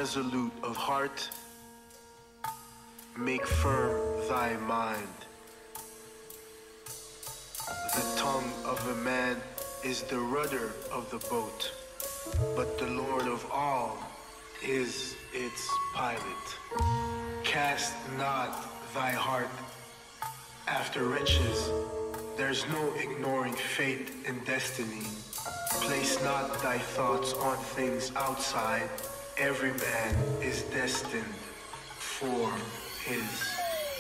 resolute of heart, make firm thy mind. The tongue of a man is the rudder of the boat, but the Lord of all is its pilot. Cast not thy heart after riches, there's no ignoring fate and destiny. Place not thy thoughts on things outside, every man is destined for his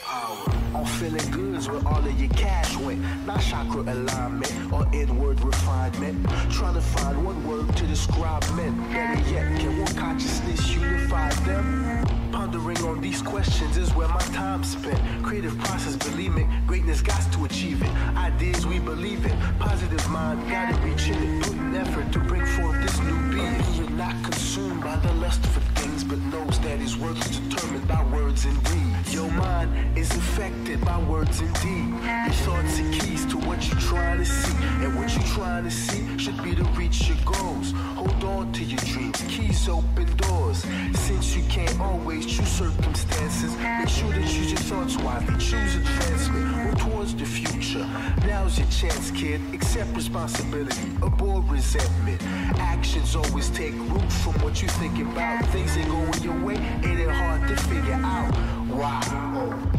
hour. On feeling goods where all of your cash went, not chakra alignment or inward refinement. Trying to find one word to describe men. Better yet, can one consciousness unify them? Pondering on these questions is where my time spent. Creative process, believe me, greatness got to achieve it. Ideas we believe in, positive mind, gotta reach in it. Putting effort to bring forth this new being. You're not consumed by the lust for things, but knows that his worth is determined by words and deeds. Your mind is affected by words and deeds. Your thoughts are keys to what you're trying to see, and what you're trying to see should be to reach your goals. Hold on to your dreams, keys open doors. Since you can't always choose circumstances, make sure to choose your thoughts wisely. Choose advancement or towards the future. Now's your chance, kid. Accept responsibility, avoid resentment. Actions always take root from what you think about. Things ain't going your way, ain't it hard to figure out why?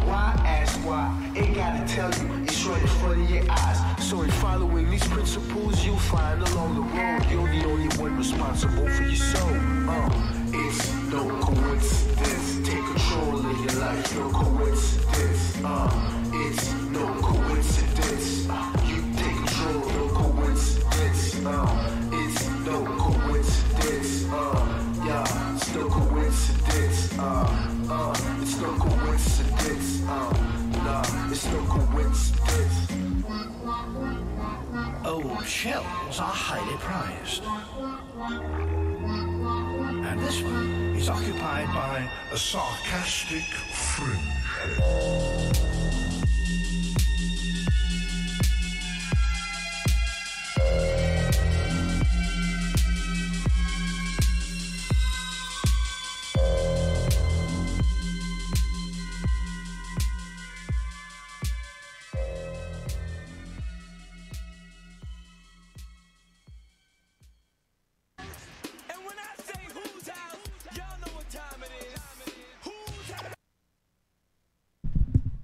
Why? Ask why. Ain't gotta tell you, it's right in front of your eyes. So in following these principles, you'll find along the road you're the only one responsible for your soul. It's no coincidence. Take control of your life, no coincidence. It's no coincidence. You take control, no coincidence. It's no coincidence. Yeah, it's no coincidence. It's no coincidence. Nah, it's no coincidence. Old shells are highly prized. And this one is occupied by a sarcastic fringehead.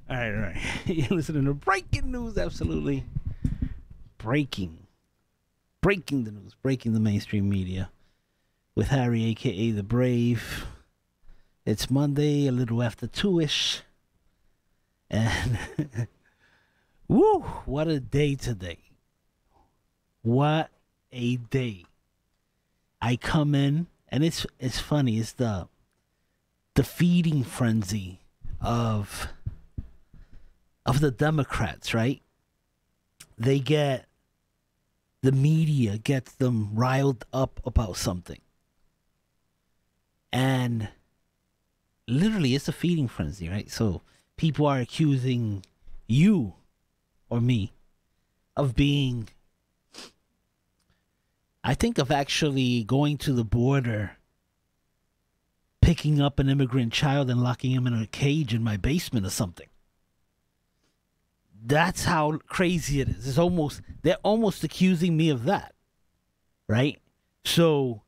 All right. You're listening to Breaking News, absolutely. Breaking the news, breaking the mainstream media with Harry, a.k.a. The Brave. It's Monday, a little after 2-ish. And, woo, what a day today. What a day. I come in, and it's funny, it's the feeding frenzy of the Democrats, right? The media gets them riled up about something. And literally it's a feeding frenzy, right? So people are accusing you or me of being, I think of actually going to the border, picking up an immigrant child and locking him in a cage in my basement or something. That's how crazy it is. They're almost accusing me of that, right? So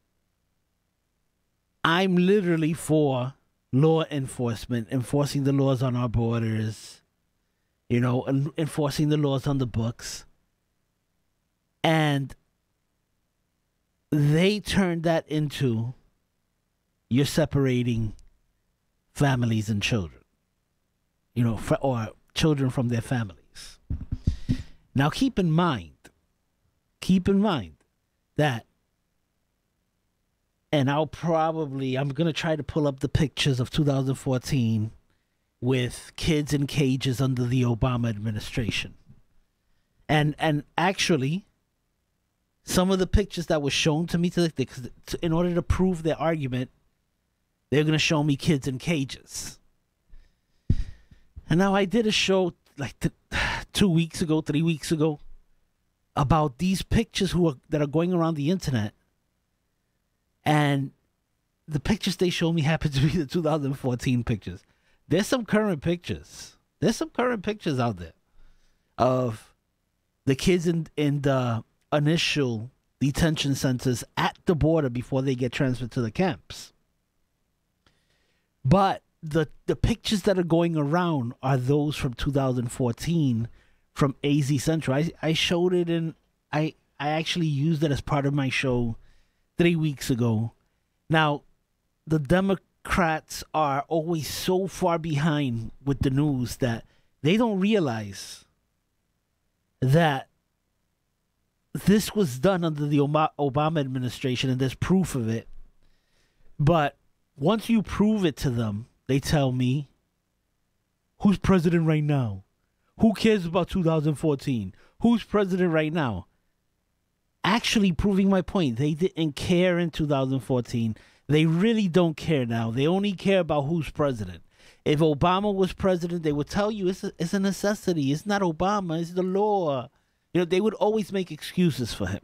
I'm literally for law enforcement, enforcing the laws on our borders, enforcing the laws on the books. And they turned that into, you're separating families and children, or children from their families. Now keep in mind that, and I'm going to try to pull up the pictures of 2014 with kids in cages under the Obama administration. And actually, some of the pictures that were shown to me in order to prove their argument, they're going to show me kids in cages. And now I did a show like 3 weeks ago about these pictures that are going around the internet, and the pictures they show me happen to be the 2014 pictures. There's some current pictures. There's some current pictures out there of the kids in the initial detention centers at the border before they get transferred to the camps. But the pictures that are going around are those from 2014 from AZ Central. I showed it and I actually used it as part of my show 3 weeks ago. Now, the Democrats are always so far behind with the news that they don't realize that this was done under the Obama administration, and there's proof of it. But once you prove it to them, they tell me, who's president right now? Who cares about 2014? Who's president right now? Actually proving my point. They didn't care in 2014. They really don't care now. They only care about who's president. If Obama was president, they would tell you it's a necessity. It's not Obama. It's the law. You know, they would always make excuses for him.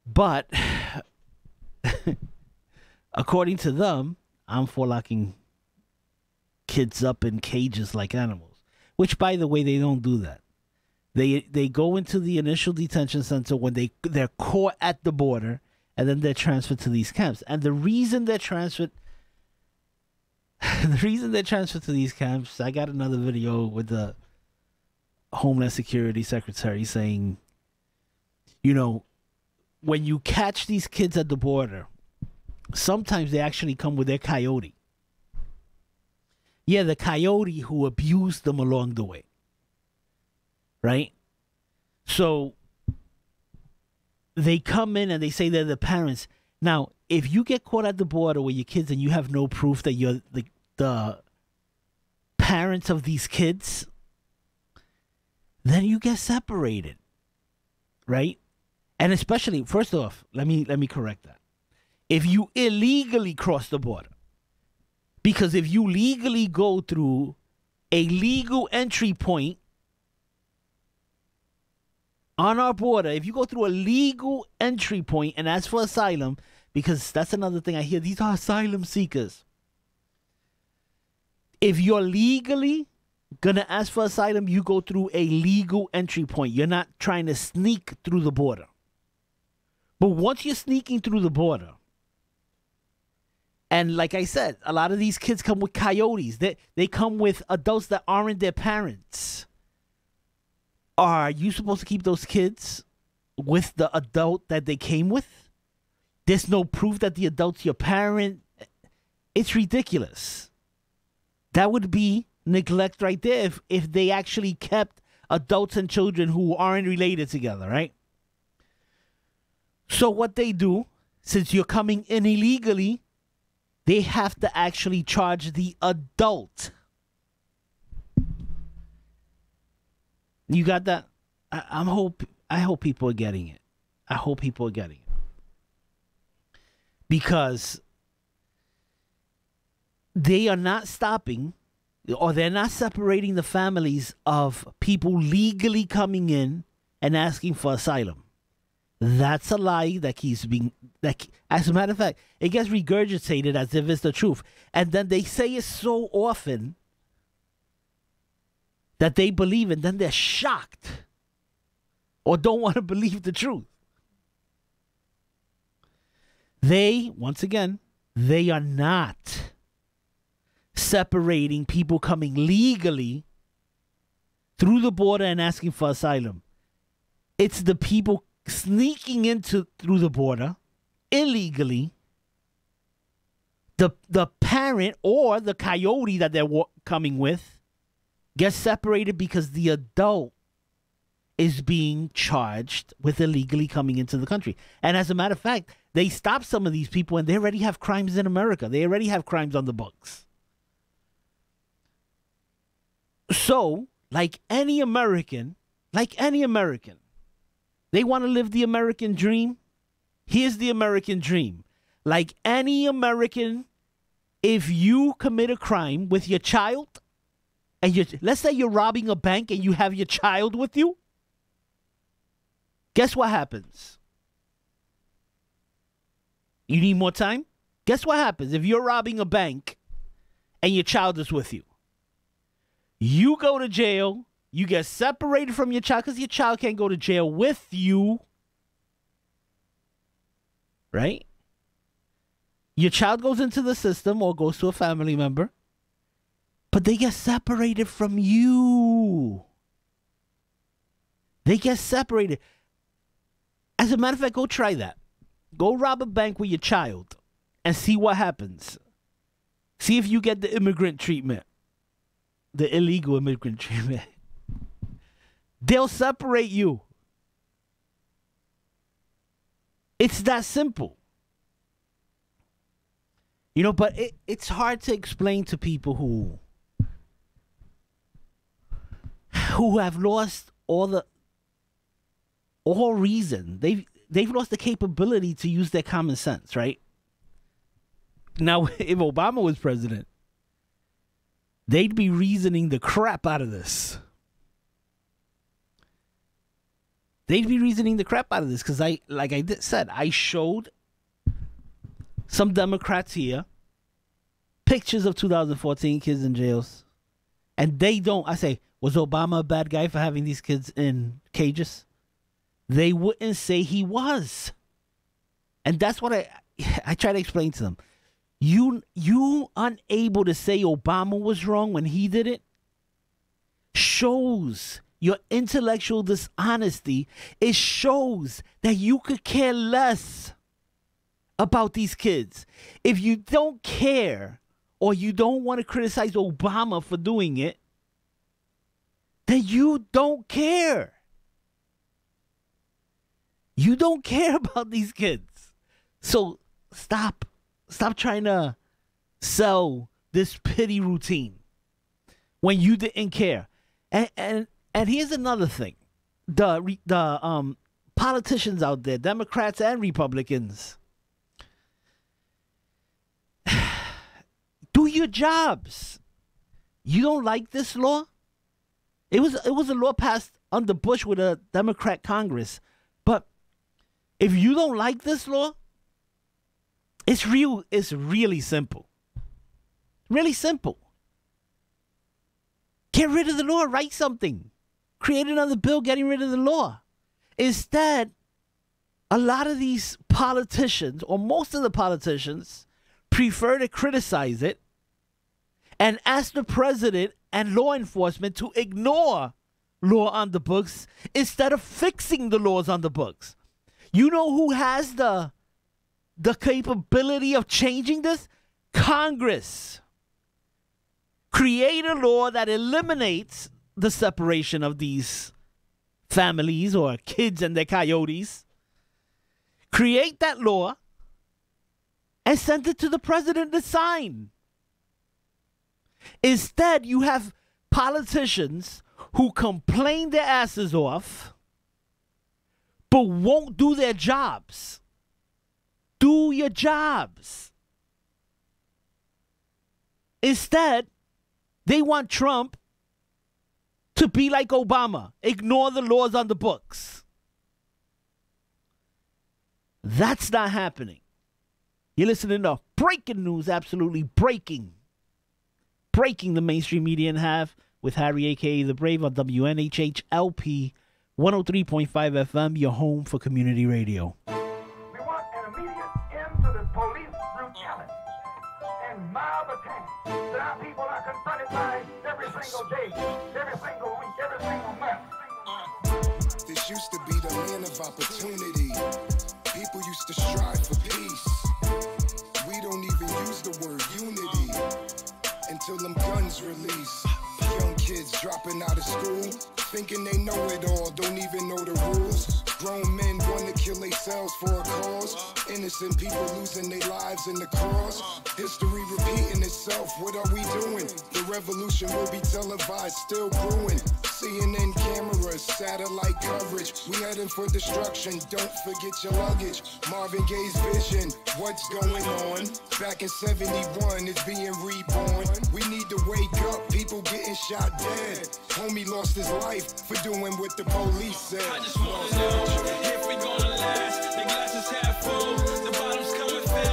But according to them, I'm for locking kids up in cages like animals. Which, by the way, they don't do that. They go into the initial detention center when they're caught at the border, and then they're transferred to these camps. And the reason they're transferred to these camps, I got another video with the Homeland Security Secretary saying, you know, when you catch these kids at the border, sometimes they actually come with their coyote. Yeah, the coyote who abused them along the way. Right? So they come in and they say they're the parents. Now, if you get caught at the border with your kids and you have no proof that you're the parents of these kids, then you get separated. Right? And especially, first off, let me correct that. If you illegally cross the border, because if you legally go through a legal entry point on our border, if you go through a legal entry point and ask for asylum, because that's another thing I hear, these are asylum seekers. If you're legally going to ask for asylum, you go through a legal entry point. You're not trying to sneak through the border. But once you're sneaking through the border, and like I said, a lot of these kids come with coyotes. They come with adults that aren't their parents. Are you supposed to keep those kids with the adult that they came with? There's no proof that the adult's your parent. It's ridiculous. That would be neglect right there if they actually kept adults and children who aren't related together, right? So what they do, since you're coming in illegally, they have to actually charge the adult. You got that? I hope people are getting it. I hope people are getting it. Because they are not stopping, or they're not separating the families of people legally coming in and asking for asylum. That's a lie that keeps being, as a matter of fact, it gets regurgitated as if it's the truth. And then they say it so often that they believe it, and then they're shocked or don't want to believe the truth. They, once again, they are not separating people coming legally through the border and asking for asylum. It's the people sneaking through the border illegally. The parent or the coyote that they're coming with gets separated because the adult is being charged with illegally coming into the country. And as a matter of fact, they stop some of these people and they already have crimes in America. They already have crimes on the books. So, like any American, they want to live the American dream. Here's the American dream. Like any American, if you commit a crime with your child, and let's say you're robbing a bank and you have your child with you, guess what happens? You need more time? Guess what happens if you're robbing a bank and your child is with you? You go to jail. You get separated from your child because your child can't go to jail with you. Right? Your child goes into the system or goes to a family member, but they get separated from you. They get separated. As a matter of fact, go try that. Go rob a bank with your child and see what happens. See if you get the immigrant treatment, the illegal immigrant treatment. They'll separate you. It's that simple. You know, but it's hard to explain to people who have lost all reason. They've lost the capability to use their common sense, right? Now, if Obama was president, they'd be reasoning the crap out of this. They'd be reasoning the crap out of this because I showed some Democrats here pictures of 2014 kids in jails, and they don't. I say, was Obama a bad guy for having these kids in cages? They wouldn't say he was, and that's what I try to explain to them. You unable to say Obama was wrong when he did it shows your intellectual dishonesty. It shows that you could care less about these kids. If you don't care or you don't want to criticize Obama for doing it, then you don't care. You don't care about these kids. So stop trying to sell this pity routine when you didn't care. And here's another thing. The politicians out there, Democrats and Republicans, do your jobs. You don't like this law? It was a law passed under Bush with a Democrat Congress. But if you don't like this law, it's really simple. Really simple. Get rid of the law, write something. Create another bill getting rid of the law. Instead, a lot of these politicians, or most of the politicians, prefer to criticize it and ask the president and law enforcement to ignore law on the books instead of fixing the laws on the books. You know who has the capability of changing this? Congress. Create a law that eliminates the separation of these families or kids and their coyotes. Create that law and send it to the president to sign. Instead, you have politicians who complain their asses off but won't do their jobs. Do your jobs. Instead, they want Trump to be like Obama. Ignore the laws on the books. That's not happening. You're listening to breaking news, absolutely breaking. Breaking the mainstream media in half with Harry, a.k.a. The Brave, on WNHH-LP 103.5 FM, your home for community radio. We want an immediate end to the police brutality and mob attacks that our people are confronted by every single day, every single week, every single month. This used to be the land of opportunity. People used to strive for peace. We don't even use the word unity until them guns release. Young kids dropping out of school, thinking they know it all, don't even know the rules. Grown men want to kill themselves for a cause. Innocent people losing their lives in the cause. History repeating itself, what are we doing? The revolution will be televised, still brewing. CNN cameras, satellite coverage. We heading for destruction, don't forget your luggage. Marvin Gaye's vision, what's going on? Back in 71, it's being reborn. We need to wake up, people getting shot dead. Homie lost his life for doing what the police said. I just wanna know if we gonna last. The glass is half full, the bottom's coming fast.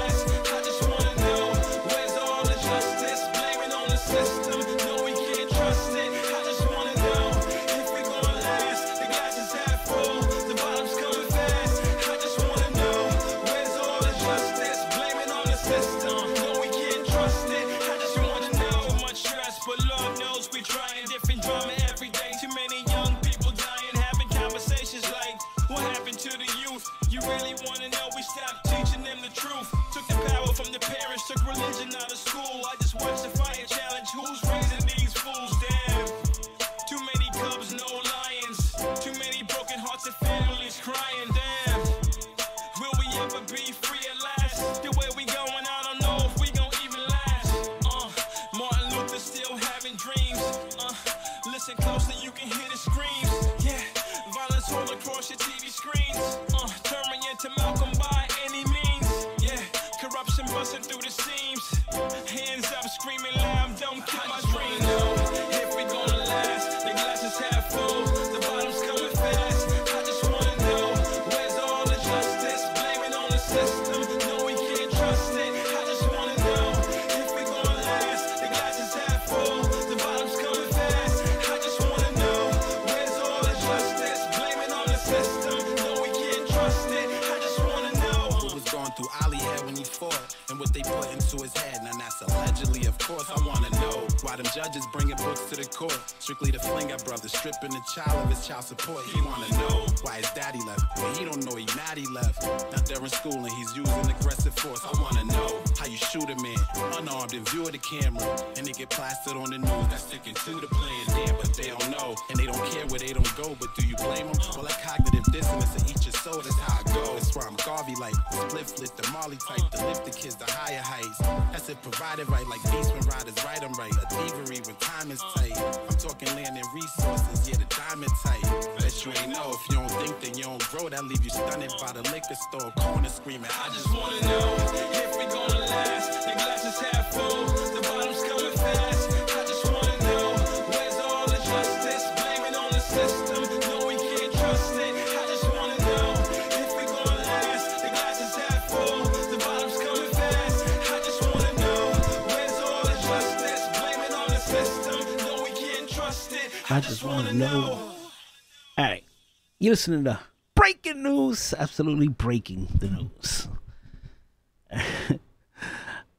giving to the youth. You really wanna know, we stopped teaching them the truth. Took the power from the parents, took religion out of school. I just watched the fire challenge, who's raising these fools? Damn, too many cubs, no lions. Too many broken hearts and families crying, damn. Will we ever be free at last? The way we going, I don't know if we gon' even last. Martin Luther still having dreams. Listen closely, you can hear the screams. Yeah, violence all across your TV screens. Turn me into Malcolm by any means. Yeah, corruption busting through the seams. Hands up, screaming loud, don't kill my dream. If we gonna last, the glass is half full, the bottom's coming fast. I just wanna know, where's all the justice? Blaming on the system, no we can't trust it. I just wanna know, if we gonna last, the glass is half full, the bottom's coming fast. I just wanna know, where's all the justice? Blaming on the system, no we can't trust it. I just wanna know. What was going through Ali's head when he fought, and what they put into his head. Now that's allegedly, of course. I wanna know why them judges bringing books to the court. Strictly the Flinger brothers stripping the child of his child support. He wanna know why his daddy left, but he don't know he mad he left. Now they're in school and he's using aggressive force. I wanna know how you shoot a man unarmed in view of the camera, and they get plastered on the news. That's sticking to the plan, damn, but they don't know, and they don't care where they don't go. But do you blame them? Well, that cognitive dissonance to each your soul, that's how I go. That's why I'm Garvey like split flip the Marley type, to lift the kids to higher heights. That's it, provided right, like Beastman Riders, right, I'm right. A thievery when time is tight. I'm talking land and resources, yeah, the diamond type. Bet you ain't know, if you don't think, then you don't grow. That leave you stunning by the liquor store corner screaming. I just wanna know, if we gonna last, the glass is half full, the bottom's coming fast. I just wanna know, where's all the justice? Blaming on the system, no we can't trust it. I just wanna know, if we gonna last, the glass is half full, the bottom's coming fast. I just wanna know, where's all the justice? Blaming on the system, no we can't trust it. I just want to know. All right, you listening to breaking news? Absolutely breaking the news.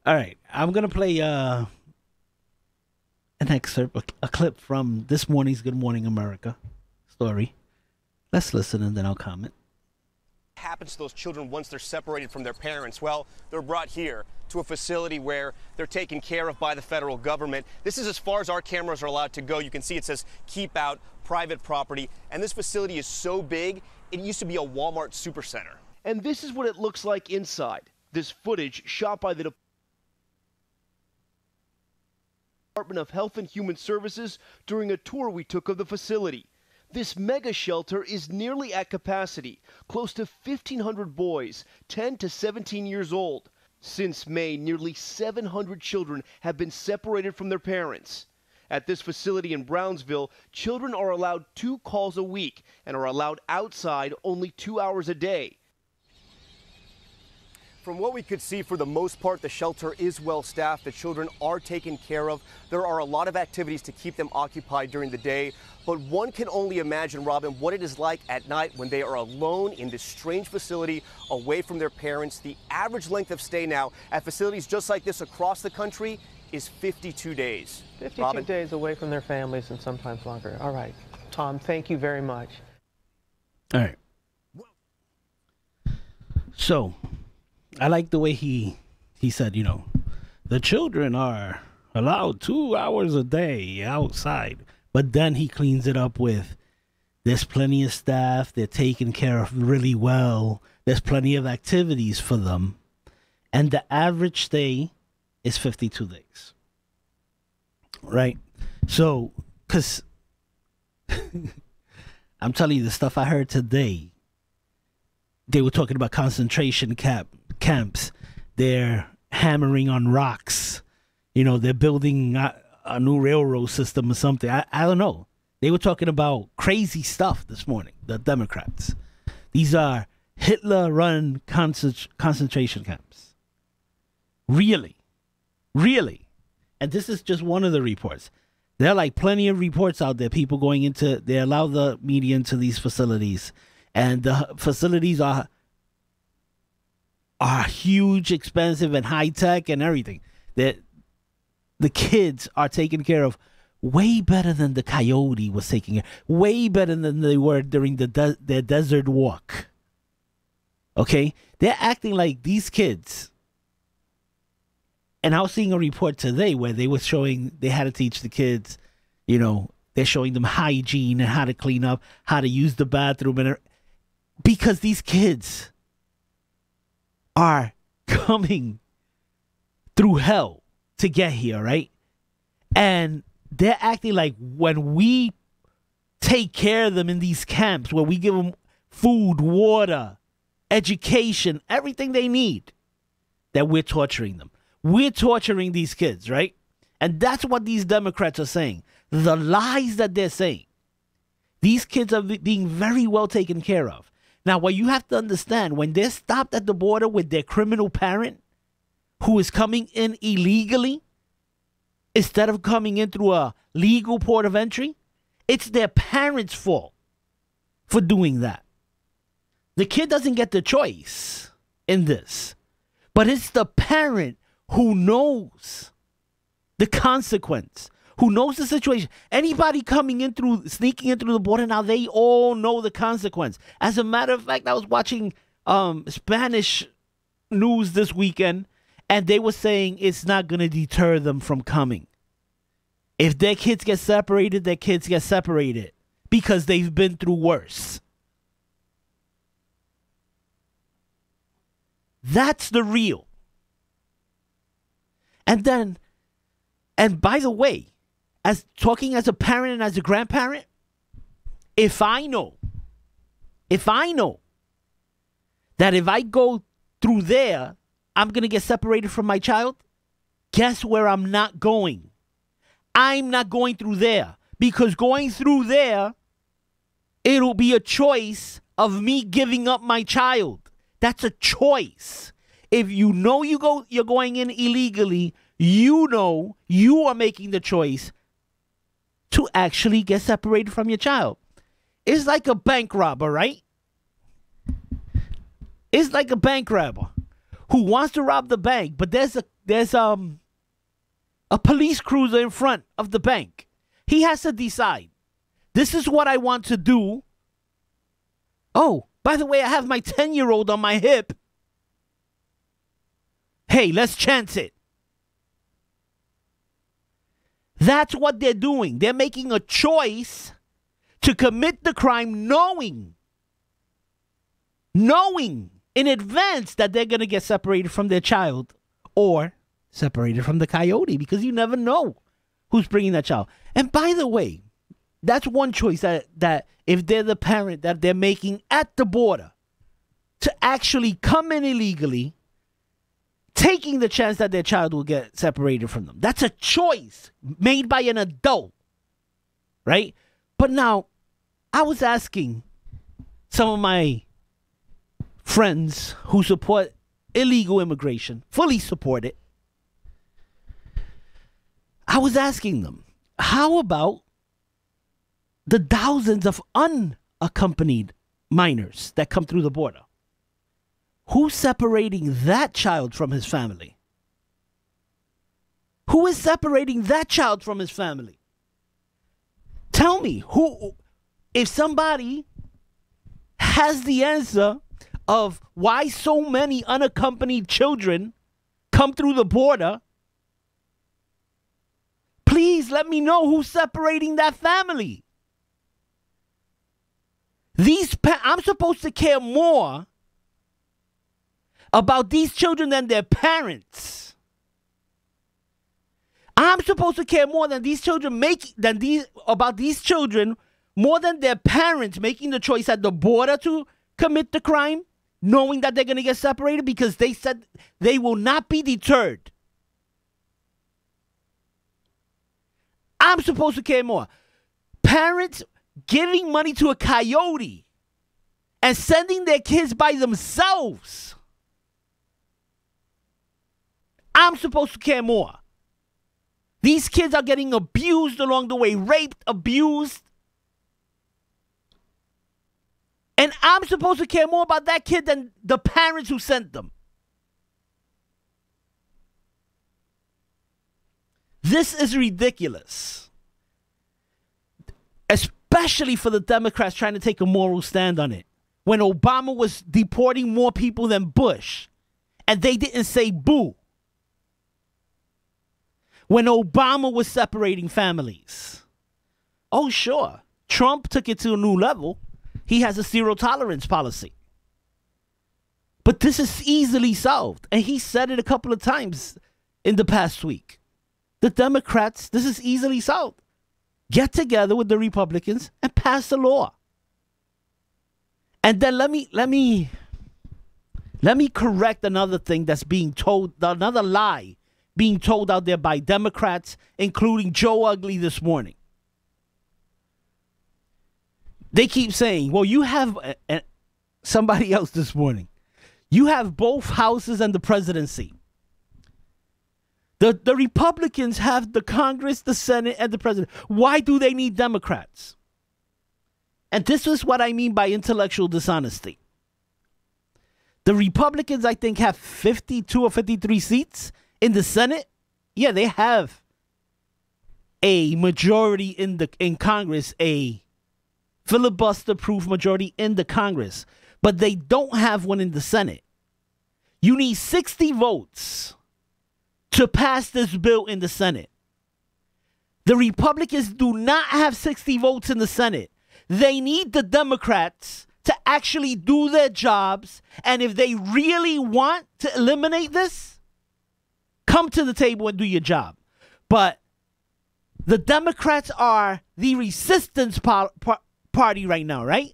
All right, I'm gonna play an excerpt, a clip from this morning's Good Morning America story. Let's listen and then I'll comment. Happens to those children once they're separated from their parents? Well, they're brought here to a facility where they're taken care of by the federal government. This is as far as our cameras are allowed to go. You can see it says keep out private property, and this facility is so big it used to be a Walmart supercenter. And this is what it looks like inside. This footage shot by the Department of Health and Human Services during a tour we took of the facility. This mega shelter is nearly at capacity, close to 1,500 boys, 10 to 17 years old. Since May, nearly 700 children have been separated from their parents. At this facility in Brownsville, children are allowed 2 calls a week and are allowed outside only 2 hours a day. From what we could see, for the most part, the shelter is well staffed. The children are taken care of. There are a lot of activities to keep them occupied during the day. But one can only imagine, Robin, what it is like at night when they are alone in this strange facility away from their parents. The average length of stay now at facilities just like this across the country is 52 days. 52 Robin? days away from their families and sometimes longer. All right. Tom, thank you very much. All right. So, I like the way he said, you know, the children are allowed 2 hours a day outside. But then he cleans it up with, there's plenty of staff, they're taken care of really well, there's plenty of activities for them. And the average stay is 52 days. Right? So, because I'm telling you, the stuff I heard today, they were talking about concentration camps. They're hammering on rocks. You know, they're building a new railroad system or something. I don't know. They were talking about crazy stuff this morning, the Democrats. These are Hitler-run concentration camps. Really. Really. And this is just one of the reports. There are like plenty of reports out there, people going into, they allow the media into these facilities. And the facilities are huge, expensive, and high-tech and everything. The kids are taken care of way better than the Coyote was taking care, way better than they were during their desert walk. Okay? They're acting like these kids. And I was seeing a report today where they were showing, they had to teach the kids, you know, they're showing them hygiene and how to clean up, how to use the bathroom. And because these kids are coming through hell to get here, right? And they're acting like when we take care of them in these camps, where we give them food, water, education, everything they need, that we're torturing them. We're torturing these kids, right? And that's what these Democrats are saying. The lies that they're saying. These kids are being very well taken care of. Now, what you have to understand, when they're stopped at the border with their criminal parent who is coming in illegally, instead of coming in through a legal port of entry, it's their parents' fault for doing that. The kid doesn't get the choice in this, but it's the parent who knows the consequence, who knows the situation. Anybody coming in through, sneaking in through the border now, they all know the consequence. As a matter of fact, I was watching Spanish news this weekend, and they were saying it's not going to deter them from coming. If their kids get separated, their kids get separated because they've been through worse. That's the real. And then, and by the way, as talking as a parent and as a grandparent, if I know that if I go through there, I'm going to get separated from my child, guess where I'm not going? I'm not going through there, because going through there, it'll be a choice of me giving up my child. That's a choice. If you know you're going in illegally, you know you are making the choice to actually get separated from your child. It's like a bank robber, right? It's like a bank robber who wants to rob the bank, but there's a police cruiser in front of the bank. He has to decide, this is what I want to do. Oh, by the way, I have my 10-year-old on my hip. Hey, let's chance it. That's what they're doing. They're making a choice to commit the crime knowing in advance that they're going to get separated from their child or separated from the coyote, because you never know who's bringing that child. And by the way, that's one choice that if they're the parent that they're making at the border to actually come in illegally, taking the chance that their child will get separated from them. That's a choice made by an adult, right? But now, I was asking some of my friends who support illegal immigration, fully support it. I was asking them, how about the thousands of unaccompanied minors that come through the border? Who's separating that child from his family? Who is separating that child from his family? Tell me, who, if somebody has the answer of why so many unaccompanied children come through the border, please let me know who's separating that family. I'm supposed to care more about these children than their parents. I'm supposed to care more than these children about these children more than their parents making the choice at the border to commit the crime, knowing that they're going to get separated because they said they will not be deterred. I'm supposed to care more. Parents giving money to a coyote and sending their kids by themselves. I'm supposed to care more. These kids are getting abused along the way, raped, abused. And I'm supposed to care more about that kid than the parents who sent them. This is ridiculous. Especially for the Democrats trying to take a moral stand on it. when Obama was deporting more people than Bush, and they didn't say boo. When Obama was separating families. Oh, sure. Trump took it to a new level. He has a zero tolerance policy. But this is easily solved. And he said it a couple of times in the past week. The Democrats, this is easily solved. Get together with the Republicans and pass the law. And then let me correct another thing that's being told, another lie being told out there by Democrats, including Joe Ugly this morning. They keep saying, well, you have somebody else this morning. You have both houses and the presidency. The Republicans have the Congress, the Senate, and the president. Why do they need Democrats? And this is what I mean by intellectual dishonesty. The Republicans, I think, have 52 or 53 seats in the Senate. Yeah, they have a majority in Congress, a filibuster-proof majority in the Congress. But they don't have one in the Senate. You need 60 votes to pass this bill in the Senate. The Republicans do not have 60 votes in the Senate. They need the Democrats to actually do their jobs. And if they really want to eliminate this, come to the table and do your job. But the Democrats are the resistance party right now, right?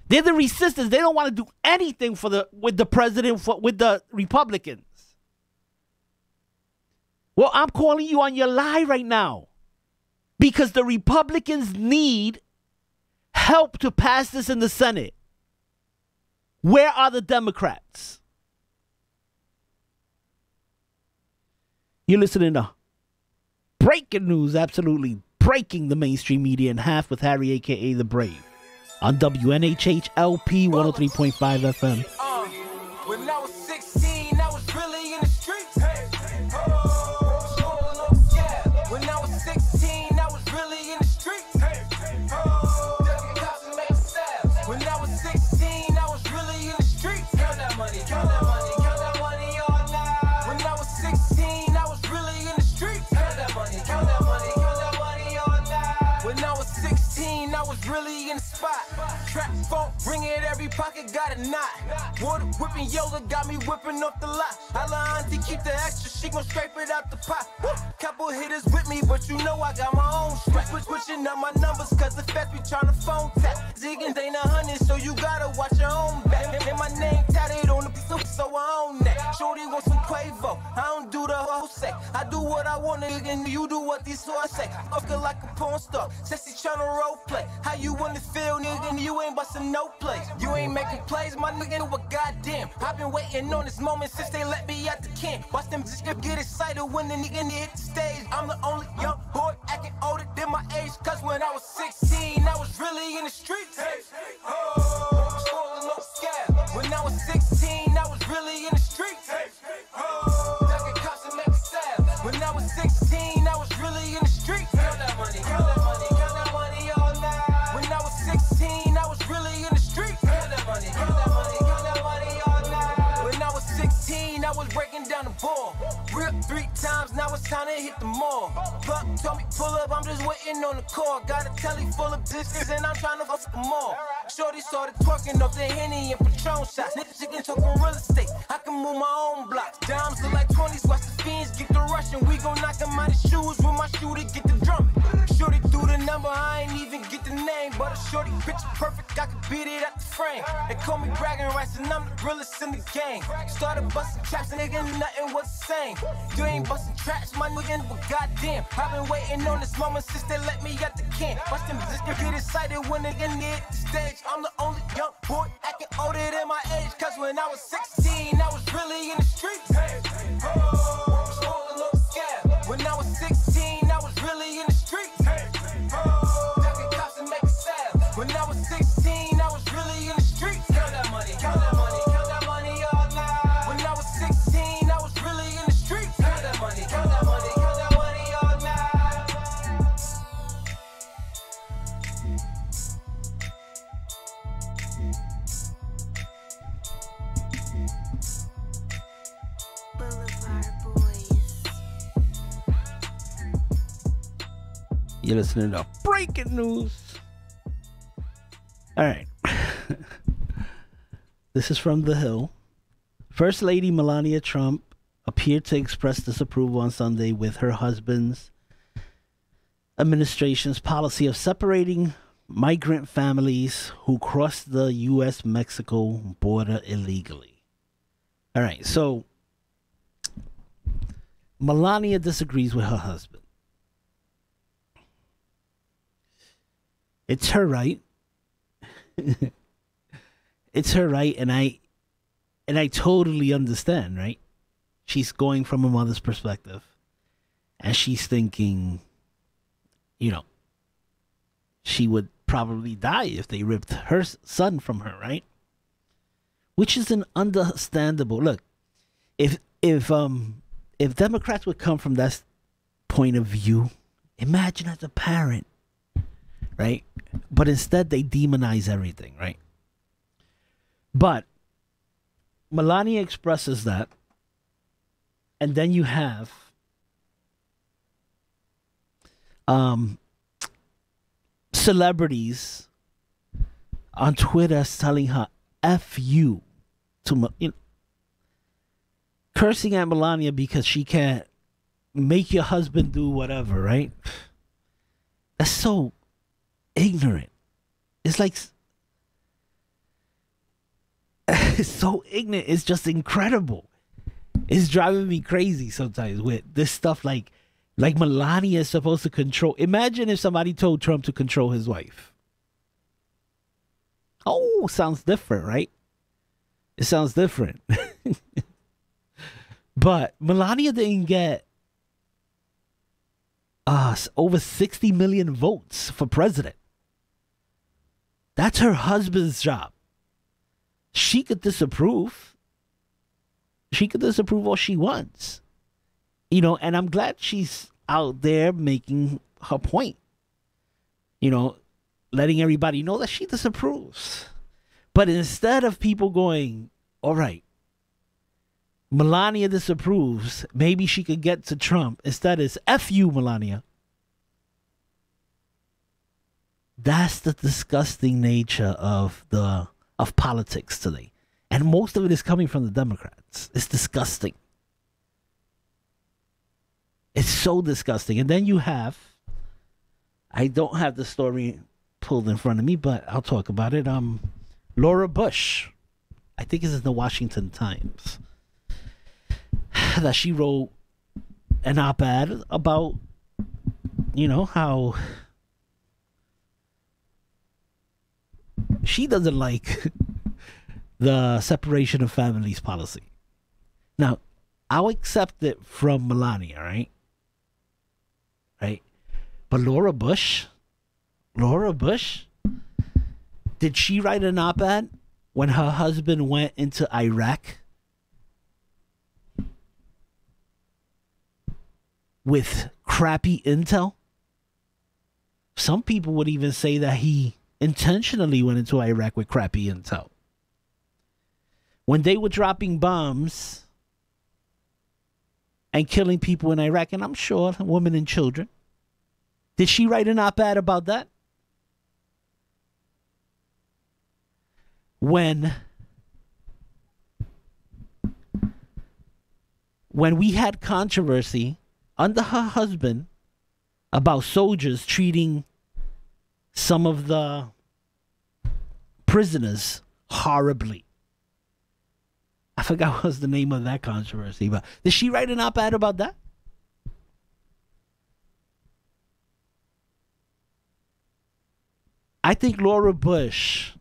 They're the resistance. They don't want to do anything with the president, with the Republicans. Well, I'm calling you on your lie right now. Because the Republicans need help to pass this in the Senate. Where are the Democrats? You're listening to breaking news, absolutely breaking the mainstream media in half with Harry, a.k.a. The Brave, on WNHH LP 103.5 FM. When I was 16, I was really in the streets. When I was 16, I was really in the streets. When I was 16, I was really in the streets. Count that money, count that money, count that money all night. When I was 16, I was really in the streets. Count that money, count that money, count that money all night. When I was 16, I was really in the spot. Trap phone, ring it, every pocket got a knot. Water whipping Yola got me whipping off the lot. Holla auntie, keep the extra, she gon' scrape it out the pot. Couple hitters with me, but you know I got my own strap. Switching up my numbers, cause the feds be tryna phone tap. Ziggins ain't 100, so you gotta watch your own back. And my name tatted on the pistol, so I own that. Shorty want some Quavo, I don't do the whole say. I do what I want, nigga, and you do what these hoes say. I feel like a porn star, sexy tryna role play. How you wanna feel, nigga, and you ain't busting no plays. You ain't making plays, my nigga, but goddamn. I've been waiting on this moment since they let me out the camp. Watch them just get excited when the nigga hit the stage. I'm the only young boy acting older than my age. Cause when I was 16, I was really in the streets. When I was 16, I was really in the streets. When I was 16, I was really in the streets. Count that money, count that money, count that money all night. When I was 16, I was really in the streets. Count that money, count that money, count that money all night. When I was 16, I was breaking down the ball. Rip 3 times, now it's time to hit the mall. Buck told me pull up, I'm just waiting on the call. Got a telly full of bitches and I'm trying to fuck them all. Shorty started twerking off the Henny and Patron shots. Niggas chicken talking real estate, I can move my own blocks. Dimes look like 20s, watch the fiends get the rushing. We gon' knock them out of shoes with my shooter, get the drumming. Shorty threw the number, I ain't even get the name. But a shorty picture perfect, I could beat it at the frame. They call me bragging rights and I'm the realest in the game. Started busting traps and nigga, nothing was the same. You ain't busting traps, my nigga, but goddamn. I've been waiting on this moment since they let me out the camp. Watch them just get excited when they get hit the stage. I'm the only young boy acting older than my age. Cause when I was 16, I was really in the streets. When I was 16, I was really in the streets. When I was 16, I was really in the streets. Count that money, count that money, count that money all night. When I was 16, I was really in the streets. Count that money, count that money, count that money all night. You're listening to Breaking News. All right. This is from The Hill. First Lady Melania Trump appeared to express disapproval on Sunday with her husband's administration's policy of separating migrant families who cross the U.S.-Mexico border illegally. All right, so Melania disagrees with her husband. It's her right. It's her right, and I totally understand, right? She's going from a mother's perspective, and she's thinking, you know, she would probably die if they ripped her son from her, right? Which is an understandable look. If Democrats would come from that point of view, imagine as a parent, right? But instead they demonize everything, right? But Melania expresses that, and then you have celebrities on Twitter telling her F you to, you know, cursing at Melania because she can't make your husband do whatever, right? That's so ignorant. It's like, it's so ignorant. It's just incredible. It's driving me crazy sometimes with this stuff. Like Melania is supposed to control. Imagine if somebody told Trump to control his wife. Oh, sounds different, right? It sounds different. But Melania didn't get over 60 million votes for president. That's her husband's job. She could disapprove. She could disapprove all she wants. You know, and I'm glad she's out there making her point. You know, letting everybody know that she disapproves. But instead of people going, all right, Melania disapproves, maybe she could get to Trump. Instead it's F you, Melania. That's the disgusting nature of politics today. And most of it is coming from the Democrats. It's disgusting. It's so disgusting. And then you have, I don't have the story pulled in front of me, but I'll talk about it. Laura Bush, I think it's in the Washington Times, that she wrote an op-ed about, you know, how she doesn't like the separation of families policy. Now, I'll accept it from Melania, right? Right? But Laura Bush, did she write an op-ed when her husband went into Iraq with crappy intel? Some people would even say that he intentionally went into Iraq with crappy intel. When they were dropping bombs and killing people in Iraq, and I'm sure women and children, did she write an op-ed about that? When we had controversy under her husband about soldiers treating some of the prisoners horribly. I forgot what was the name of that controversy, but did she write an op-ed about that? I think Laura Bush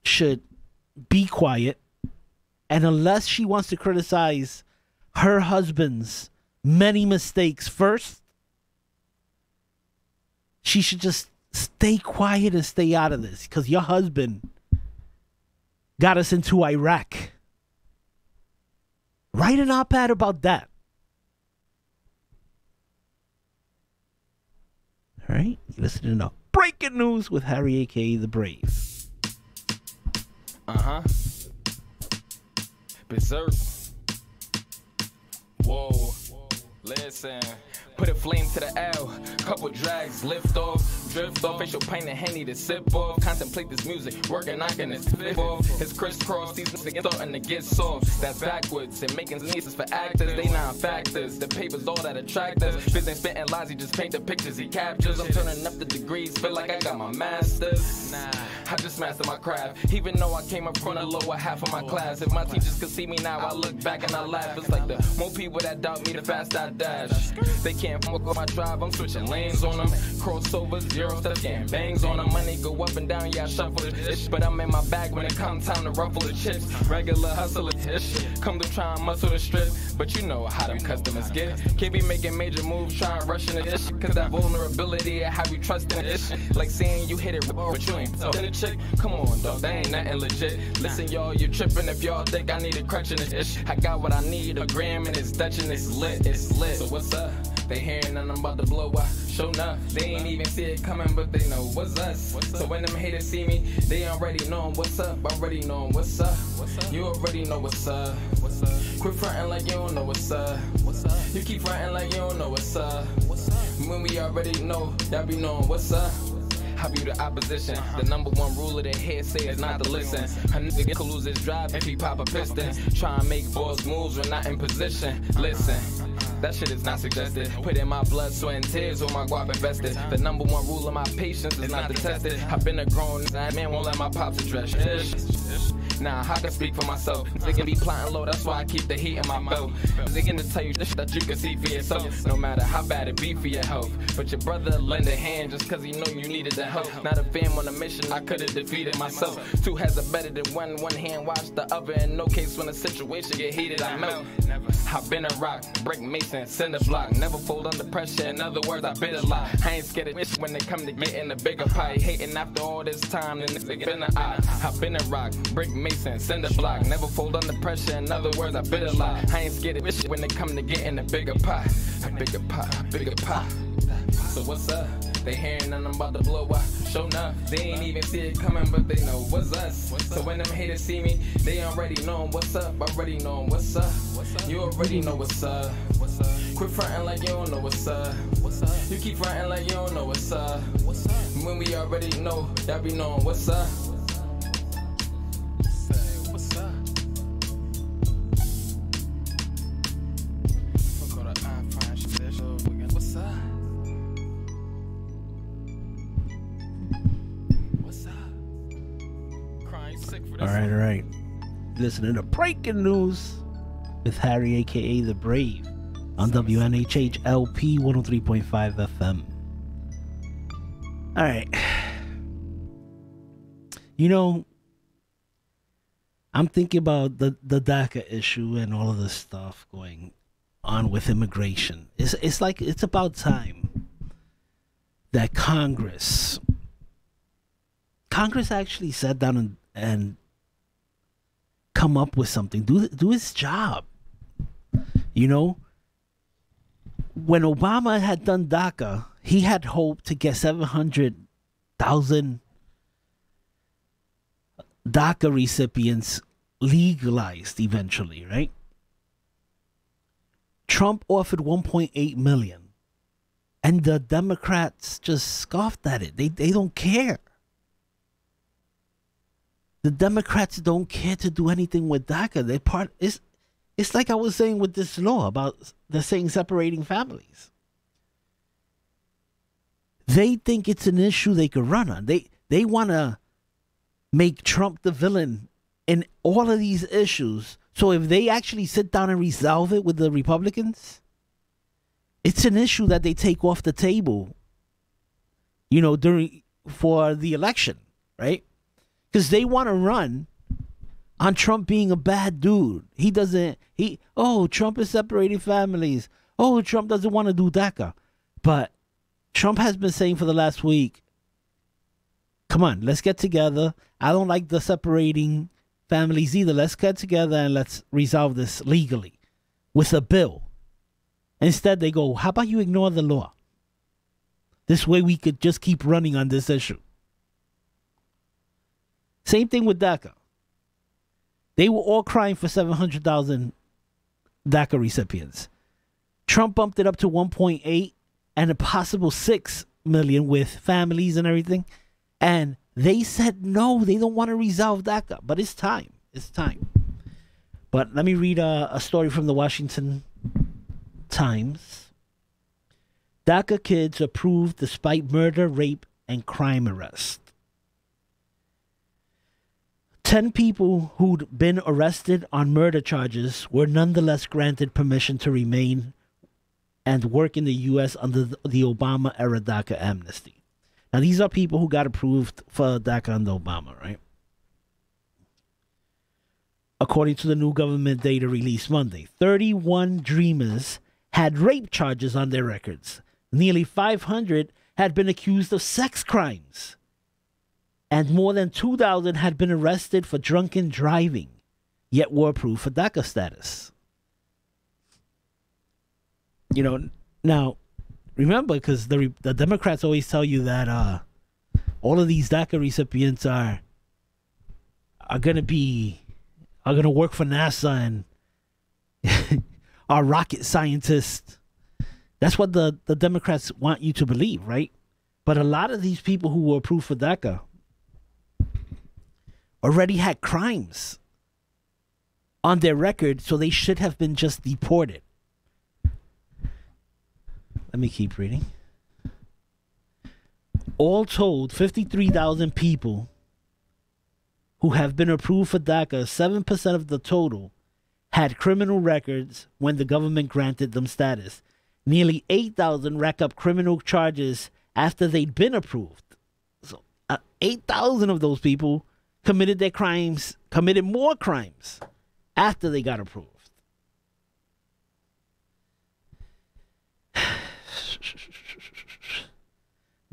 should be quiet, and unless she wants to criticize her husband's many mistakes first, she should just stay quiet and stay out of this, because your husband got us into Iraq. Write an op-ed about that. All right, listening to Breaking News with Harry, a.k.a. The Brave. Berserk. Whoa. Listen. Put a flame to the L, couple drags, lift off, drift off, facial paint and Henny to sip off. Contemplate this music, working, knocking his flip off. His crisscross, these niggas starting to get soft. That's backwards, and making nieces for actors, they non-factors. The paper's all that attract us. Fizz ain't spitting lies, he just paint the pictures he captures. I'm turning up the degrees, feel like I got my masters. Nah, I just mastered my craft, even though I came up from the lower half of my class. If my teachers could see me now, I look back and I laugh. It's like the more people that doubt me, the faster I dash. They can't fuck with my drive, I'm switching lanes on them. Crossovers, zero steps, getting bangs on them. Money go up and down, yeah, I shuffle the but I'm in my bag when it comes time to ruffle the chips. Regular hustler ish, come to try and muscle the strip, but you know how them customers get. Can't be making major moves, trying rushing the ish, cause that vulnerability and how you trust in ish. Like saying you hit it, but you ain't in a chick. Come on, dog, that ain't nothing legit. Listen, y'all, you tripping if y'all think I need a crutch in this ish. I got what I need, a gram and it's Dutch and it's lit, it's lit. So what's up? They hearing and I'm about to blow up. Show enough, they ain't even see it coming, but they know what's us. So when them haters see me, they already know what's up. Already know what's up. You already know what's up. Quit frontin' like you don't know what's up. You keep frontin' like you don't know what's up. When we already know, y'all be knowing what's up. I view the opposition. The number one rule of the head say is not to listen. A nigga can lose his drive if he pop a piston. Try and make boss moves when not in position. Listen, that shit is not suggested. Put in my blood, sweat, and tears with my guap invested. The number one rule of my patience is not to test it. I've been a grown man, won't let my pops address it. Nah, I can speak for myself. They can be plotting low, that's why I keep the heat in my belt. They gonna tell you this that you can see for yourself. No matter how bad it be for your health. But your brother lend a hand just cause he know you needed the help. Not a fam on a mission, I could've defeated myself. Two heads are better than one hand wash the other. In no case when the situation get heated, I melt. I've been a rock, brick mason, cinder block. Never fold under pressure, in other words, I bit a lot. I ain't scared of this when they come to getting a bigger pie. Hating after all this time, then it's been an eye. I've been a rock, brick mason, cinder block. Never fold under pressure, in other words, I bit a lot. I ain't scared of this when they come to getting a bigger pie. A bigger pie, a bigger pie. So what's up? They hearing and I'm about to blow up. Show enough, they ain't even see it coming, but they know what's us. So when them haters see me, they already know what's up. Already know what's up. You already know what's up. Quit frontin' like you don't know what's up. You keep frontin' like you don't know what's up. When we already know, y'all be knowing what's up. What's up? What's up? All right. Listening to Breaking News with Harry, aka The Brave, on WNHH LP 103.5 FM. All right. You know, I'm thinking about the DACA issue and all of this stuff going on with immigration. It's like it's about time that Congress actually sat down and come up with something, do its job. You know, when Obama had done DACA, he had hoped to get 700,000 DACA recipients legalized eventually, right? Trump offered 1.8 million, and the Democrats just scoffed at it. They don't care. The Democrats don't care to do anything with DACA. It's like I was saying with this law about the saying separating families. They think it's an issue they could run on. They want to make Trump the villain in all of these issues. So if they actually sit down and resolve it with the Republicans, it's an issue that they take off the table, you know, for the election, right? Because they want to run on Trump being a bad dude. Trump is separating families. Oh, Trump doesn't want to do DACA. But Trump has been saying for the last week, come on, let's get together. I don't like the separating families either. Let's get together and let's resolve this legally with a bill. Instead, they go, how about you ignore the law? This way we could just keep running on this issue. Same thing with DACA. They were all crying for 700,000 DACA recipients. Trump bumped it up to 1.8 and a possible 6 million with families and everything. And they said no, they don't want to resolve DACA. But it's time. It's time. But let me read a story from the Washington Times. DACA kids approved despite murder, rape, and crime arrest. 10 people who'd been arrested on murder charges were nonetheless granted permission to remain and work in the U.S. under the Obama-era DACA amnesty. Now, these are people who got approved for DACA under Obama, right? According to the new government data released Monday, 31 Dreamers had rape charges on their records. Nearly 500 had been accused of sex crimes. And more than 2,000 had been arrested for drunken driving, yet were approved for DACA status. You know, now, remember, because the Democrats always tell you that all of these DACA recipients are going to work for NASA and are rocket scientists. That's what the Democrats want you to believe, right? But a lot of these people who were approved for DACA already had crimes on their record, so they should have been just deported. Let me keep reading. All told, 53,000 people who have been approved for DACA, 7% of the total, had criminal records when the government granted them status. Nearly 8,000 rack up criminal charges after they'd been approved. So 8,000 of those people committed more crimes after they got approved.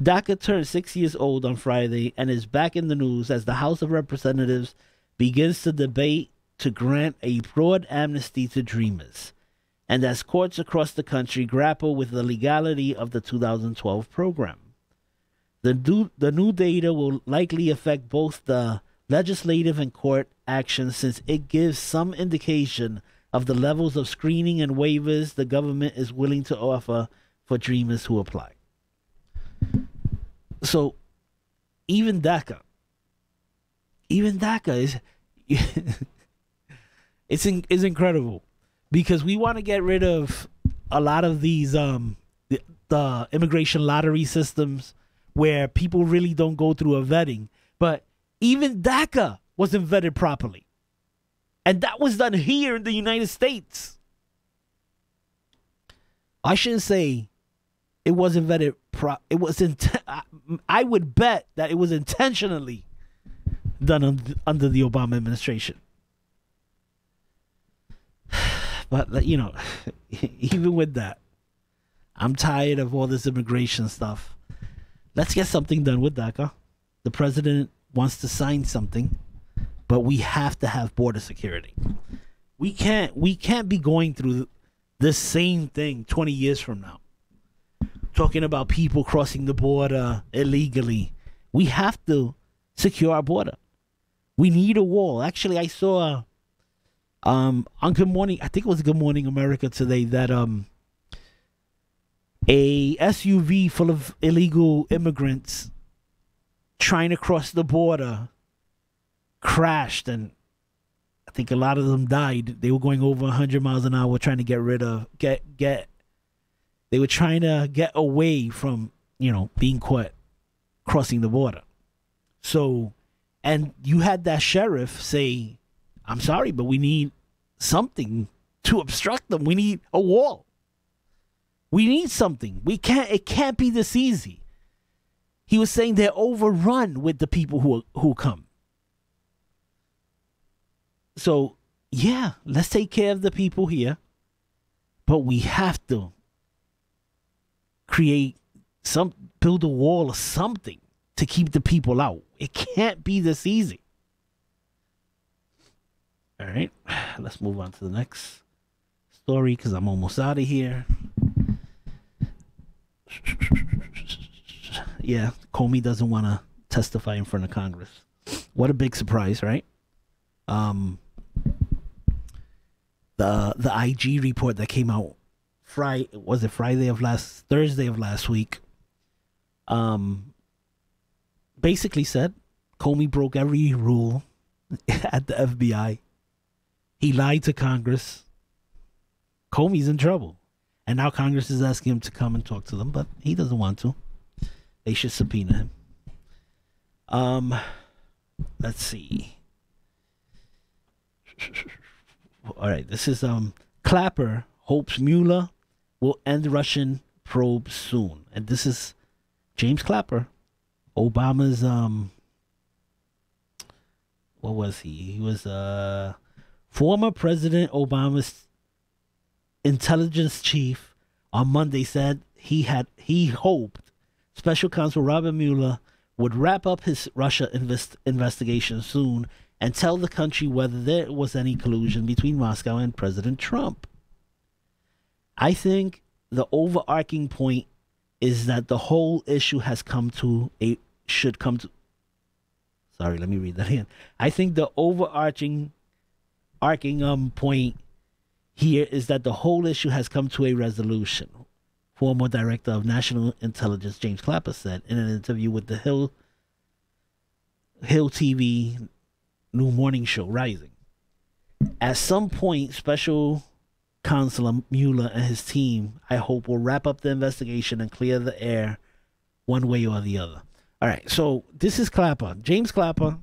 DACA turned 6 years old on Friday and is back in the news as the House of Representatives begins to debate to grant a broad amnesty to Dreamers, and as courts across the country grapple with the legality of the 2012 program. The new data will likely affect both the legislative and court action, since it gives some indication of the levels of screening and waivers the government is willing to offer for Dreamers who apply. So, even DACA is it's incredible, because we want to get rid of a lot of these the immigration lottery systems where people really don't go through a vetting, but even DACA wasn't vetted properly, and that was done here in the United States. I shouldn't say it wasn't vetted. I would bet that it was intentionally done under the Obama administration. But, you know, even with that, I'm tired of all this immigration stuff. Let's get something done with DACA. The president wants to sign something, but we have to have border security. We can't be going through the same thing 20 years from now, talking about people crossing the border illegally. We have to secure our border. We need a wall. Actually, I saw on Good Morning, I think it was Good Morning America today, that a SUV full of illegal immigrants trying to cross the border crashed, and I think a lot of them died. They were going over 100 miles an hour trying to they were trying to get away from, you know, being caught crossing the border. So, and you had that sheriff say, I'm sorry, but we need something to obstruct them. We need a wall. We need something. It can't be this easy. He was saying they're overrun with the people who come. So, yeah, let's take care of the people here, but we have to build a wall or something to keep the people out. It can't be this easy. All right, let's move on to the next story because I'm almost out of here. Yeah, Comey doesn't want to testify in front of Congress. What a big surprise, right? The IG report that came out Thursday of last week, basically said Comey broke every rule at the FBI. He lied to Congress. Comey's in trouble. And now Congress is asking him to come and talk to them, but he doesn't want to. They should subpoena him. Let's see. All right, this is Clapper hopes Mueller will end Russian probe soon. And this is James Clapper, Obama's what was he? He was former President Obama's intelligence chief. On Monday said he hoped Special Counsel Robert Mueller would wrap up his Russia investigation soon and tell the country whether there was any collusion between Moscow and President Trump. I think the overarching point is that the whole issue has sorry, let me read that again. I think the overarching point here is that the whole issue has come to a resolution. Former Director of National Intelligence James Clapper said in an interview with the Hill TV new morning show, Rising. At some point, Special Counsel Mueller and his team, I hope, will wrap up the investigation and clear the air one way or the other. All right, so this is Clapper, James Clapper,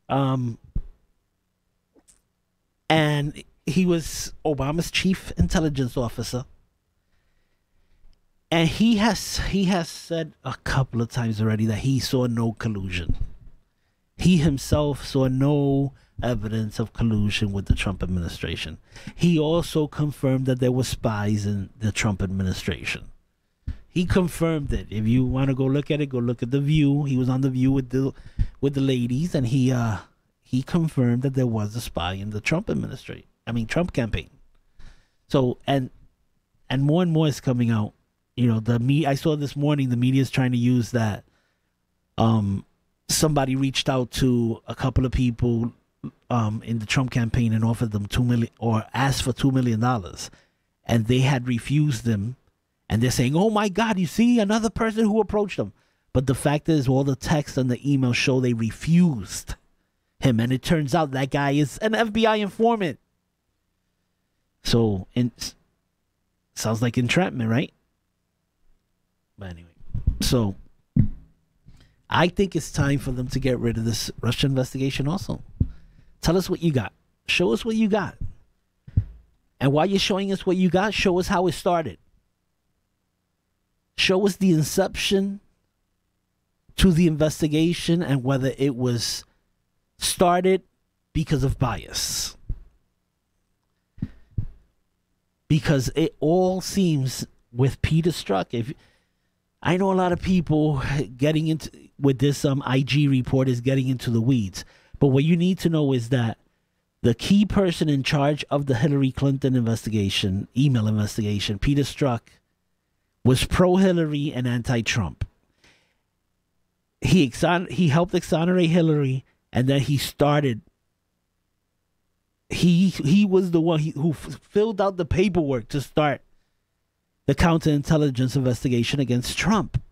and he was Obama's chief intelligence officer. And he has said a couple of times already that he saw no collusion. He himself saw no evidence of collusion with the Trump administration. He also confirmed that there were spies in the Trump administration. He confirmed it. If you want to go look at it, go look at The View. He was on The View with the ladies, and he confirmed that there was a spy in the Trump administration. Trump campaign. So and more and more is coming out. You know, I saw this morning the media is trying to use that. Somebody reached out to a couple of people in the Trump campaign and offered them $2 million or asked for $2 million, and they had refused them. And they're saying, "Oh my God, you see another person who approached them." But the fact is, all the text and the email show they refused him, and it turns out that guy is an FBI informant. So, sounds like entrapment, right? But anyway, so I think it's time for them to get rid of this Russia investigation also. Tell us what you got. Show us what you got. And while you're showing us what you got, show us how it started. Show us the inception to the investigation and whether it was started because of bias. Because it all seems with Peter Strzok. I know a lot of people getting into with this IG report is getting into the weeds. But what you need to know is that the key person in charge of the Hillary Clinton investigation, email investigation, Peter Strzok, was pro-Hillary and anti-Trump. He helped exonerate Hillary, and then he started. He was the one who filled out the paperwork to start the counterintelligence investigation against Trump.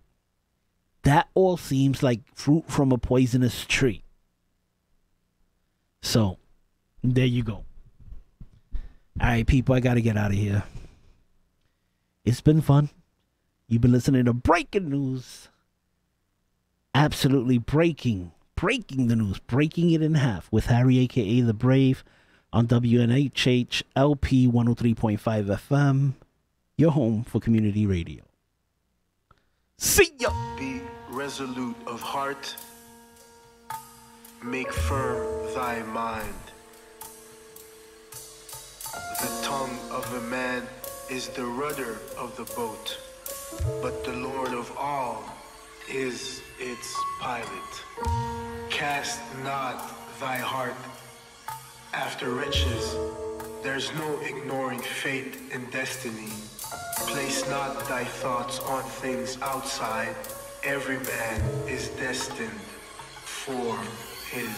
That all seems like fruit from a poisonous tree. So, there you go. All right, people, I got to get out of here. It's been fun. You've been listening to Breaking News. Absolutely breaking the news, breaking it in half with Harry, a.k.a. The Brave, on WNHH LP 103.5 FM, your home for community radio. See ya! Be resolute of heart, make firm thy mind. The tongue of a man is the rudder of the boat, but the Lord of all is its pilot. Cast not thy heart after riches, there's no ignoring fate and destiny. Place not thy thoughts on things outside, every man is destined for his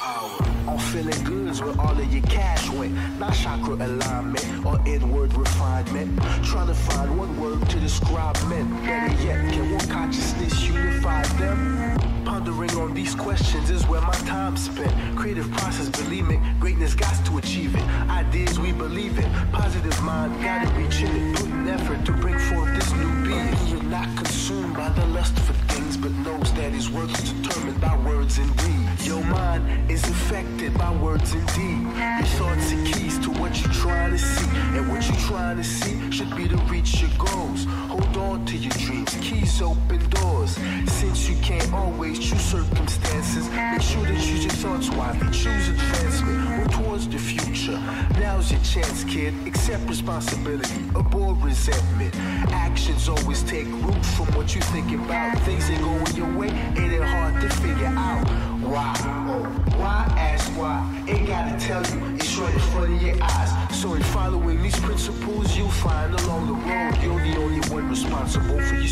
power. On feeling goods where all of your cash went. Not chakra alignment or inward refinement. Trying to find one word to describe men. Better yet, can one consciousness unify them? Pondering on these questions is where my time spent. Creative process, believe me, greatness got to achieve it. Ideas, we believe it. Positive mind, gotta reach in it. Putting effort to bring forth this new being. You're not consumed by the lust for things, but knows that his worth is determined by words and deeds. Your mind is affected by words and deeds. Your thoughts are keys to what you're trying to see. And what you're trying to see should be to reach your goals. Hold on to your dreams, keys open doors. Since you can't always choose circumstances, make sure to choose your thoughts wisely. Choose advancement, work towards the future. Now's your chance, kid. Accept responsibility, avoid resentment. Actions always take root from what you think about. Things ain't going your way, it ain't hard to figure out. Why? Why? Ask why. Ain't gotta tell you, it's right in front of your eyes. So in following these principles, you'll find along the road you're the only one responsible for your